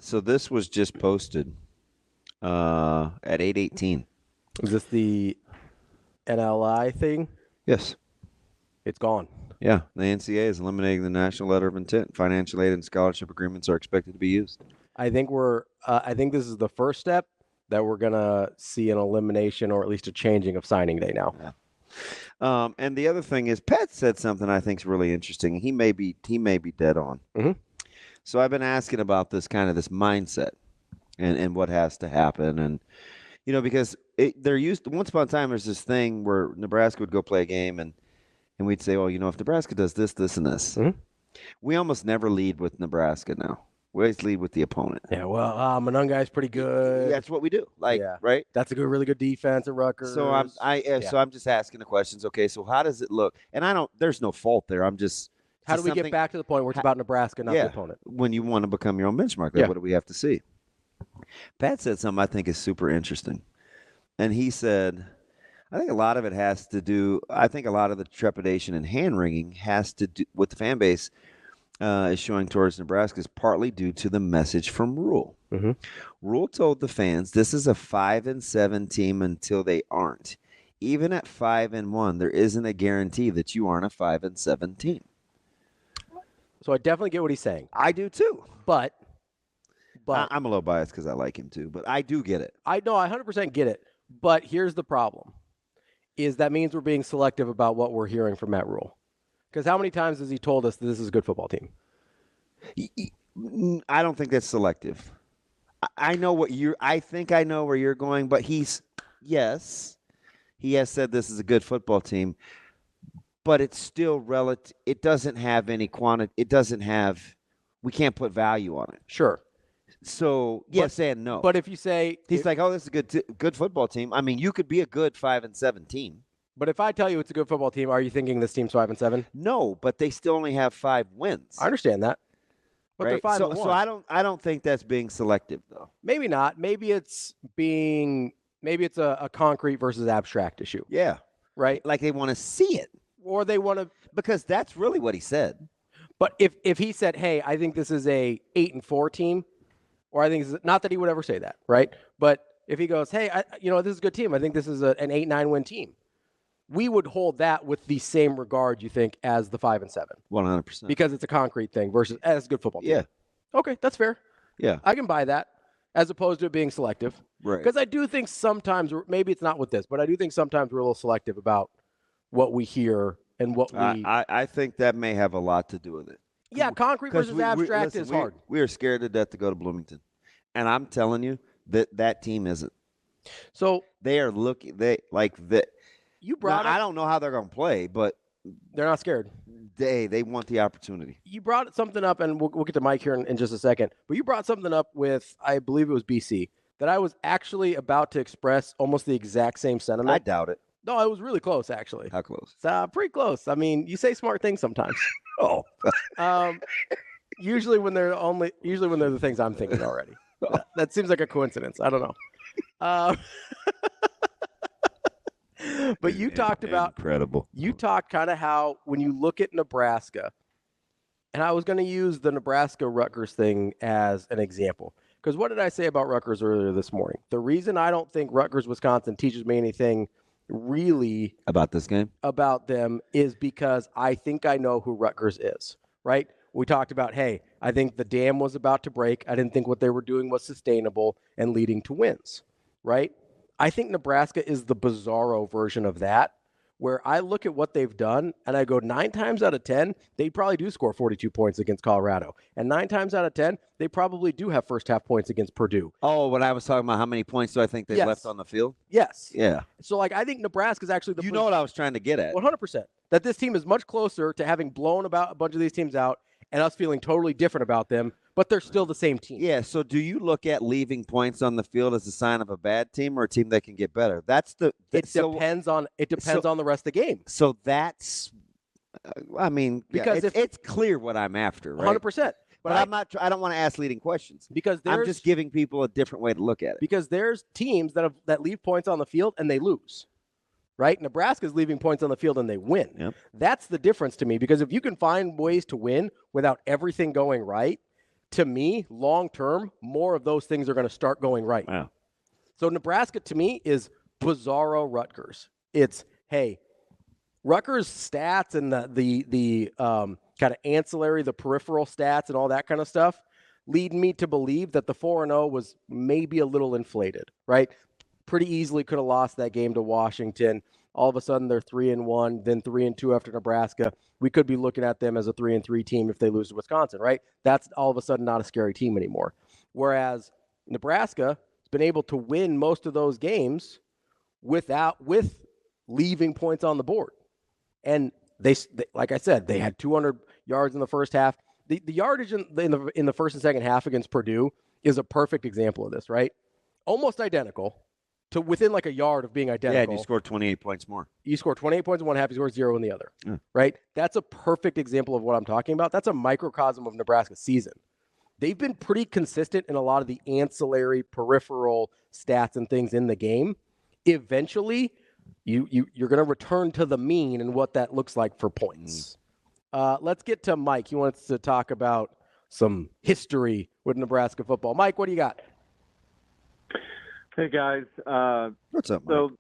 So this was just posted at 8:18. Is this the NLI thing? Yes. It's gone. Yeah, the NCAA is eliminating the national letter of intent. Financial aid and scholarship agreements are expected to be used. I think this is the first step that we're gonna see an elimination or at least a changing of signing day now. Yeah. And the other thing is, Pat said something I think is really interesting. He may be dead on. Mm-hmm. So I've been asking about this mindset and what has to happen, and because once upon a time there's this thing where Nebraska would go play a game and we'd say, well, if Nebraska does this, this, and this, we almost never lead with Nebraska now. We always lead with the opponent. Yeah, well, Monongai's pretty good. That's what we do. Right? That's a really good defense at Rutgers. So I'm just asking the questions. Okay, so how does it look? And there's no fault there. I'm just. How do we get back to the point where it's about Nebraska, not the opponent? When you want to become your own benchmark, what do we have to see? Pat said something I think is super interesting. And he said, I think a lot of it has to do, I think a lot of the trepidation and hand-wringing has to do with the fan base is showing towards Nebraska is partly due to the message from Rule. Mm-hmm. Rule told the fans this is a 5-7 team until they aren't. Even at 5-1, there isn't a guarantee that you aren't a 5-7 team. So I definitely get what he's saying. I do too. But I'm a little biased because I like him too, but I do get it. I 100% get it. But here's the problem, is that means we're being selective about what we're hearing from Matt Rule. Because how many times has he told us that this is a good football team? I don't think that's selective. I think I know where you're going, but he has said this is a good football team, but it's still relative. It doesn't have any quantity. We can't put value on it. Sure. So yes and no. But if you say he's like, oh, this is a good football team. I mean, you could be a good 5-7 team. But if I tell you it's a good football team, are you thinking this team's 5-7? No, but they still only have 5 wins. I understand that. But right? they're 5-1. So I don't think that's being selective though. Maybe not. Maybe it's a concrete versus abstract issue. Yeah. Right? Like they want to see it. Or they want to, because that's really what he said. But if he said, hey, I think this is a 8-4 team, or I think not that he would ever say that, right? But if he goes, hey, this is a good team. I think this is an 8-9 win team. We would hold that with the same regard, you think, as the 5-7. 100%. Because it's a concrete thing versus as a good football team. Yeah. Okay, that's fair. Yeah. I can buy that, as opposed to it being selective. Right. Because I do think sometimes, maybe it's not with this, but I do think sometimes we're a little selective about what we hear and what we. I think that may have a lot to do with it. Yeah, concrete versus abstract is hard. We are scared to death to go to Bloomington, and I'm telling you that team isn't. So they are looking. They like that. You brought. I don't know how they're going to play, but they're not scared. They want the opportunity. You brought something up, and we'll get to Mike here in just a second. But you brought something up with, I believe it was BC, that I was actually about to express almost the exact same sentiment. I doubt it. No, it was really close, actually. How close? Pretty close. I mean, you say smart things sometimes. Oh. Usually when they're the things I'm thinking already. That seems like a coincidence. I don't know. But you talked about incredible. You talked kind of how when you look at Nebraska, and I was going to use the Nebraska Rutgers thing as an example. Because what did I say about Rutgers earlier this morning? The reason I don't think Rutgers, Wisconsin teaches me anything really about this game, about them, is because I think I know who Rutgers is, right? We talked about, hey, I think the dam was about to break. I didn't think what they were doing was sustainable and leading to wins, right? I think Nebraska is the bizarro version of that, where I look at what they've done and I go 9 times out of 10, they probably do score 42 points against Colorado. And 9 times out of 10, they probably do have first half points against Purdue. Oh, when I was talking about how many points do I think they've left on the field? Yes. Yeah. So, I think Nebraska is actually You know what I was trying to get at. 100%. That this team is much closer to having blown about a bunch of these teams out and us feeling totally different about them, but they're still the same team. Yeah, so do you look at leaving points on the field as a sign of a bad team or a team that can get better? It depends on the rest of the game. So that's because it's clear what I'm after, right? 100%. But I don't want to ask leading questions because I'm just giving people a different way to look at it. Because there's teams that leave points on the field and they lose. Right? Nebraska's leaving points on the field and they win. Yep. That's the difference to me, because if you can find ways to win without everything going right, to me, long term, more of those things are going to start going right. Wow. So Nebraska, to me, is bizarro Rutgers. It's, hey, Rutgers stats and the kind of ancillary, the peripheral stats and all that kind of stuff lead me to believe that the 4-0 was maybe a little inflated, right? Pretty easily could have lost that game to Washington. All of a sudden they're 3-1, then 3-2 after Nebraska. We could be looking at them as a 3-3 team if they lose to Wisconsin, right? That's all of a sudden not a scary team anymore. Whereas Nebraska has been able to win most of those games with leaving points on the board. And they, like I said, they had 200 yards in the first half. The yardage in the first and second half against Purdue is a perfect example of this, right? Almost identical to within like a yard of being identical. Yeah, and you scored 28 points more. You score 28 points in one half, you score 0 in the other, right? That's a perfect example of what I'm talking about. That's a microcosm of Nebraska's season. They've been pretty consistent in a lot of the ancillary peripheral stats and things in the game. Eventually, you're going to return to the mean and what that looks like for points. Let's get to Mike. He wants to talk about some history with Nebraska football. Mike, what do you got? Hey, guys. What's up, Mike? So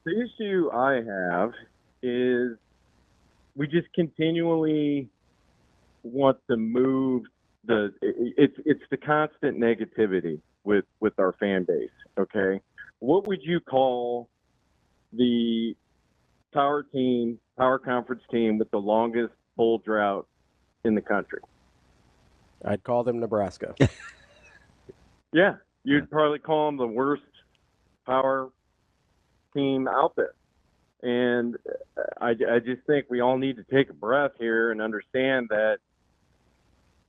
the issue I have is we just continually want to move it's the constant negativity with our fan base, okay? What would you call the power conference team with the longest bowl drought in the country? I'd call them Nebraska. Yeah, you'd probably call them the worst power team out there. And I just think we all need to take a breath here and understand that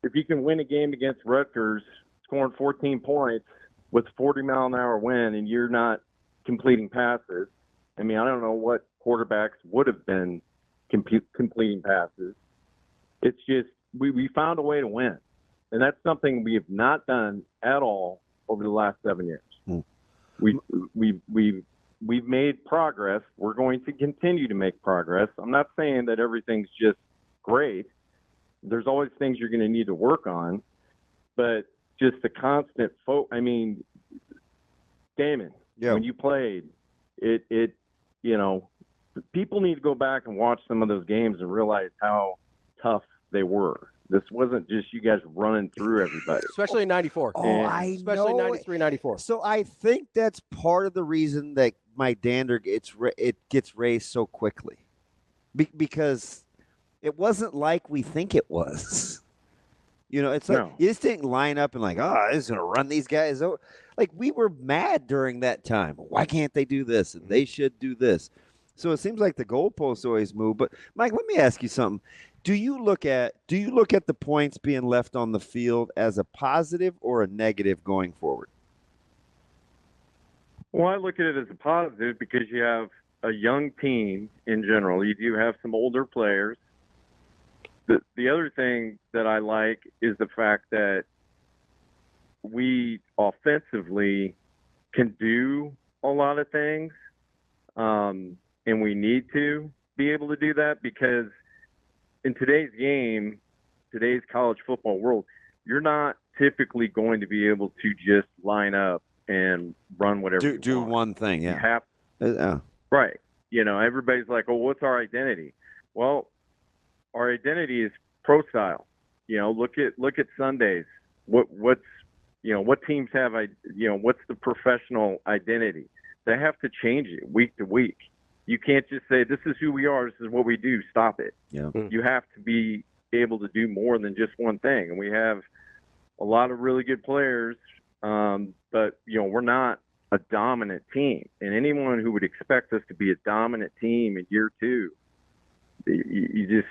if you can win a game against Rutgers, scoring 14 points with 40-mile-an-hour wind, and you're not completing passes, I mean, I don't know what quarterbacks would have been completing passes. It's just we found a way to win, and that's something we have not done at all over the last 7 years. We've made progress. We're going to continue to make progress. I'm not saying that everything's just great. There's always things you're going to need to work on, but just the constant I mean, Damon, when you played, it people need to go back and watch some of those games and realize how tough they were. This wasn't just you guys running through everybody. Especially in 94. Especially 93, 94. So I think that's part of the reason that my dander gets raised so quickly. Because it wasn't like we think it was. It's like you just didn't line up and like, I'm just going to run these guys over. Like, we were mad during that time. Why can't they do this? And they should do this. So it seems like the goalposts always move. But, Mike, let me ask you something. Do you look at the points being left on the field as a positive or a negative going forward? Well, I look at it as a positive because you have a young team in general. You do have some older players. The other thing that I like is the fact that we offensively can do a lot of things, and we need to be able to do that because in today's game, today's college football world, you're not typically going to be able to just line up and run whatever you do want. one thing. Yeah. You have, right. Everybody's like, "Oh, what's our identity?" Well, our identity is pro style. Look at Sundays. What teams have? What's the professional identity? They have to change it week to week. You can't just say, this is who we are, this is what we do, stop it. Yeah. You have to be able to do more than just one thing. And we have a lot of really good players, but, we're not a dominant team. And anyone who would expect us to be a dominant team in year two, you just,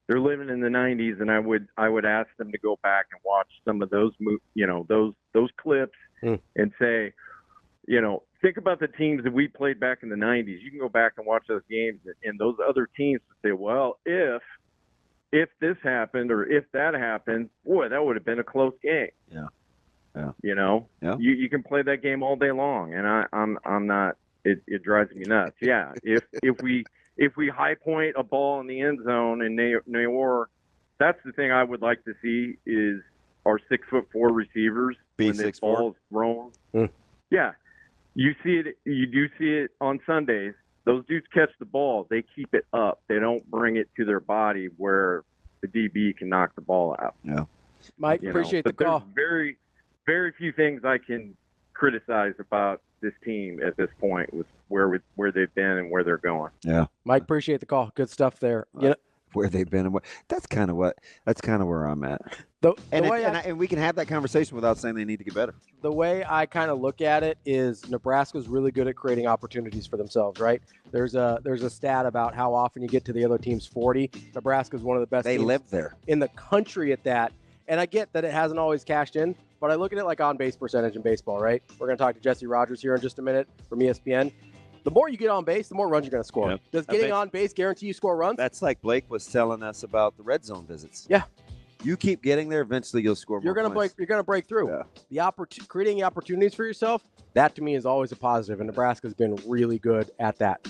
they're living in the 90s, and I would ask them to go back and watch some of those those clips and say, think about the teams that we played back in the 90s. You can go back and watch those games, and those other teams would say, well, if this happened or if that happened, boy, that would have been a close game. Yeah. You can play that game all day long, and I'm not. It drives me nuts. Yeah, if we high point a ball in the end zone in Naor, that's the thing I would like to see is our 6'4" receivers when this 6'4"? ball is thrown. Yeah, you do see it on Sundays. Those dudes catch the ball, they keep it up. They don't bring it to their body where the DB can knock the ball out. Yeah, Mike, appreciate the call. There's very, very few things I can criticize about this team at this point with where they've been and where they're going. Yeah, Mike, appreciate the call. Good stuff there. Where they've been and what. That's kind of where I'm at. And we can have that conversation without saying they need to get better. The way I kind of look at it is Nebraska's really good at creating opportunities for themselves, right? There's a stat about how often you get to the other team's 40. Nebraska's one of the best They teams live there in the country at that. And I get that it hasn't always cashed in, but I look at it like on-base percentage in baseball, right? We're going to talk to Jesse Rogers here in just a minute from ESPN. The more you get on base, the more runs you're going to score. Yep. Does getting on base guarantee you score runs? That's like Blake was telling us about the red zone visits. Yeah. You keep getting there, eventually you'll score more You're going to break through. Yeah. Creating opportunities for yourself, that to me is always a positive, and Nebraska's been really good at that.